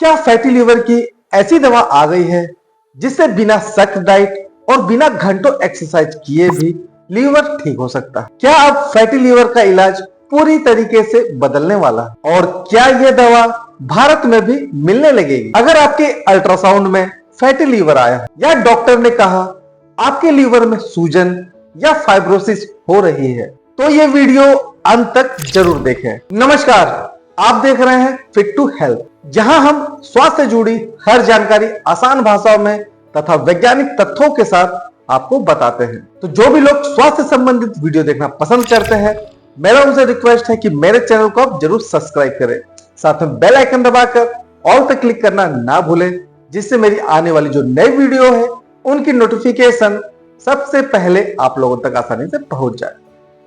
क्या fatty liver की ऐसी दवा आ गई है जिससे बिना सख्त डाइट और बिना घंटों एक्सरसाइज किए भी लीवर ठीक हो सकता है? क्या अब फैटी लीवर का इलाज पूरी तरीके से बदलने वाला है? और क्या यह दवा भारत में भी मिलने लगेगी? अगर आपके अल्ट्रासाउंड में फैटी लीवर आया है या डॉक्टर ने कहा आपके लीवर में सूजन या फाइब्रोसिस हो रही है, तो ये वीडियो अंत तक जरूर देखें। नमस्कार, आप देख रहे हैं फिट टू हेल्थ, जहां हम स्वास्थ्य से जुड़ी हर जानकारी आसान भाषाओं में तथा वैज्ञानिक तथ्यों के साथ आपको बताते हैं। तो जो भी लोग स्वास्थ्य संबंधित वीडियो देखना पसंद करते हैं, मेरा उनसे रिक्वेस्ट है कि मेरे चैनल को आप जरूर सब्सक्राइब करें, साथ में बेल आइकन दबाकर ऑल पे क्लिक करना ना भूलें, जिससे मेरी आने वाली जो नई वीडियो है उनकी नोटिफिकेशन सबसे पहले आप लोगों तक आसानी से पहुंच जाए।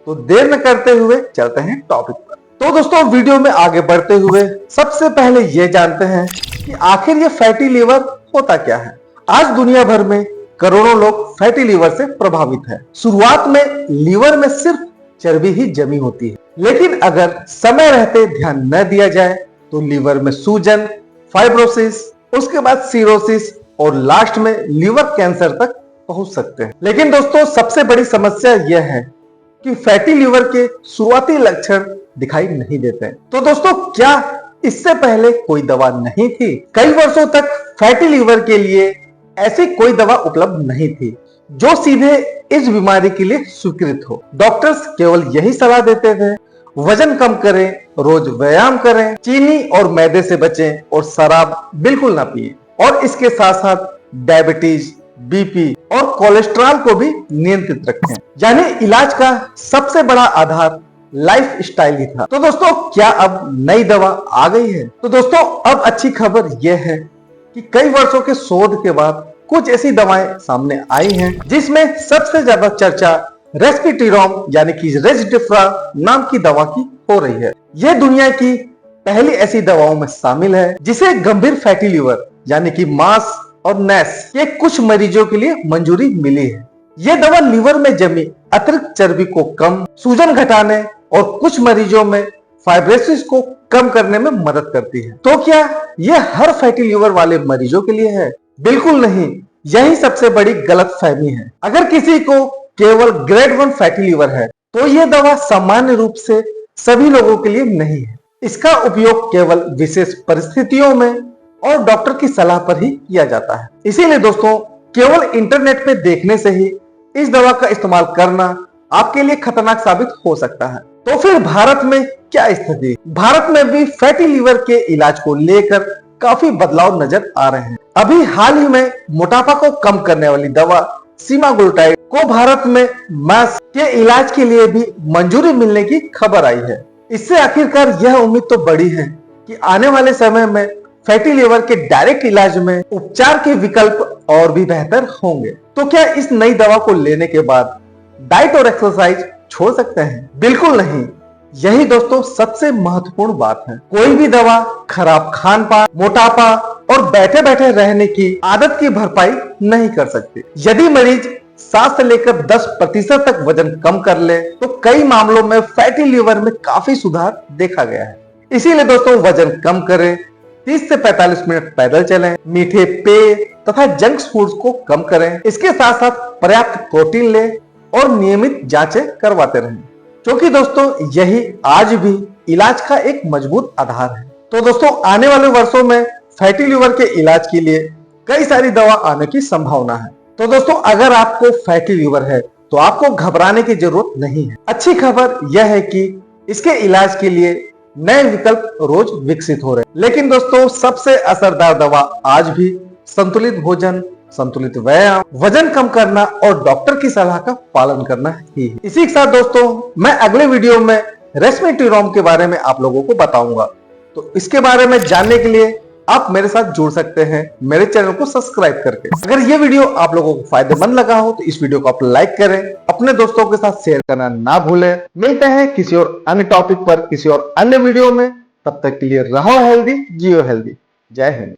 तो देर न करते हुए चलते हैं टॉपिक पर। तो दोस्तों, वीडियो में आगे बढ़ते हुए सबसे पहले ये जानते हैं कि आखिर ये फैटी लीवर होता क्या है। आज दुनिया भर में करोड़ों लोग फैटी लीवर से प्रभावित हैं। शुरुआत में लीवर में सिर्फ चर्बी ही जमी होती है, लेकिन अगर समय रहते ध्यान न दिया जाए तो लीवर में सूजन, फाइब्रोसिस, उसके बाद सिरोसिस और लास्ट में लीवर कैंसर तक पहुंच सकते हैं। लेकिन दोस्तों, सबसे बड़ी समस्या यह है कि फैटी लीवर के शुरुआती लक्षण दिखाई नहीं देते। तो दोस्तों, क्या इससे पहले कोई दवा नहीं थी? कई वर्षों तक फैटी लीवर के लिए ऐसी कोई दवा उपलब्ध नहीं थी जो सीधे इस बीमारी के लिए स्वीकृत हो। डॉक्टर्स केवल यही सलाह देते थे, वजन कम करें, रोज व्यायाम करें, चीनी और मैदे से बचें और शराब बिल्कुल ना पिए, और इसके साथ साथ डायबिटीज, बीपी और कोलेस्ट्रॉल को भी नियंत्रित रखें। यानी इलाज का सबसे बड़ा आधार लाइफ स्टाइल ही था। तो दोस्तों, क्या अब नई दवा आ गई है? तो दोस्तों, अब अच्छी खबर यह है कि कई वर्षों के शोध के बाद कुछ ऐसी दवाएं सामने आई हैं जिसमें सबसे ज्यादा चर्चा रेस्पिटिरोम यानी कि रेज़डिफ्रा नाम की दवा की हो रही है। यह दुनिया की पहली ऐसी दवाओं में शामिल है जिसे गंभीर फैटी लीवर यानी कि मास और नैश के कुछ मरीजों के लिए मंजूरी मिली है। यह दवा लीवर में जमी अतिरिक्त चर्बी को कम, सूजन घटाने और कुछ मरीजों में फाइब्रोसिस को कम करने में मदद करती है। तो क्या यह हर फैटी लीवर वाले मरीजों के लिए है? बिल्कुल नहीं, यही सबसे बड़ी गलतफहमी है। अगर किसी को केवल ग्रेड 1 फैटी लीवर है तो यह दवा सामान्य रूप से सभी लोगों के लिए नहीं है। इसका उपयोग केवल विशेष परिस्थितियों में और डॉक्टर की सलाह पर ही किया जाता है। इसीलिए दोस्तों, केवल इंटरनेट पे देखने से ही इस दवा का इस्तेमाल करना आपके लिए खतरनाक साबित हो सकता है। तो फिर भारत में क्या स्थिति? भारत में भी फैटी लीवर के इलाज को लेकर काफी बदलाव नजर आ रहे हैं। अभी हाल ही में मोटापा को कम करने वाली दवा सेमाग्लुटाइड को भारत में मास के इलाज के लिए भी मंजूरी मिलने की खबर आई है। इससे आखिरकार यह उम्मीद तो बड़ी है कि आने वाले समय में फैटी लीवर के डायरेक्ट इलाज में उपचार के विकल्प और भी बेहतर होंगे। तो क्या इस नई दवा को लेने के बाद डाइट और एक्सरसाइज छोड़ सकते हैं? बिल्कुल नहीं। यही दोस्तों सबसे महत्वपूर्ण बात है। कोई भी दवा खराब खान पान, मोटापा और बैठे बैठे रहने की आदत की भरपाई नहीं कर सकती। यदि मरीज 7 से लेकर 10% तक वजन कम कर ले तो कई मामलों में फैटी लीवर में काफी सुधार देखा गया है। इसीलिए दोस्तों, वजन कम करें, 30 से 45 मिनट पैदल चलें, मीठे पेय तथा जंक फूड्स को कम करें। इसके साथ साथ पर्याप्त प्रोटीन लें और नियमित जांचें करवाते रहें, क्योंकि दोस्तों यही आज भी इलाज का एक मजबूत आधार है। तो दोस्तों, आने वाले वर्षों में फैटी लीवर के इलाज के लिए कई सारी दवा आने की संभावना है। तो दोस्तों, अगर आपको फैटी लीवर है तो आपको घबराने की जरूरत नहीं है। अच्छी खबर यह है कि इसके इलाज के लिए नए विकल्प रोज विकसित हो रहे हैं। लेकिन दोस्तों, सबसे असरदार दवा आज भी संतुलित भोजन, संतुलित व्यायाम, वजन कम करना और डॉक्टर की सलाह का पालन करना ही है। इसी के साथ दोस्तों, मैं अगले वीडियो में रेस्पिटिरोम के बारे में आप लोगों को बताऊंगा। तो इसके बारे में जानने के लिए आप मेरे साथ जुड़ सकते हैं मेरे चैनल को सब्सक्राइब करके। अगर ये वीडियो आप लोगों को फायदेमंद लगा हो तो इस वीडियो को आप लाइक करें, अपने दोस्तों के साथ शेयर करना ना भूलें। मिलते हैं किसी और अन्य टॉपिक पर किसी और अन्य वीडियो में। तब तक के लिए रहो हेल्दी, जियो हेल्दी। जय हिंद।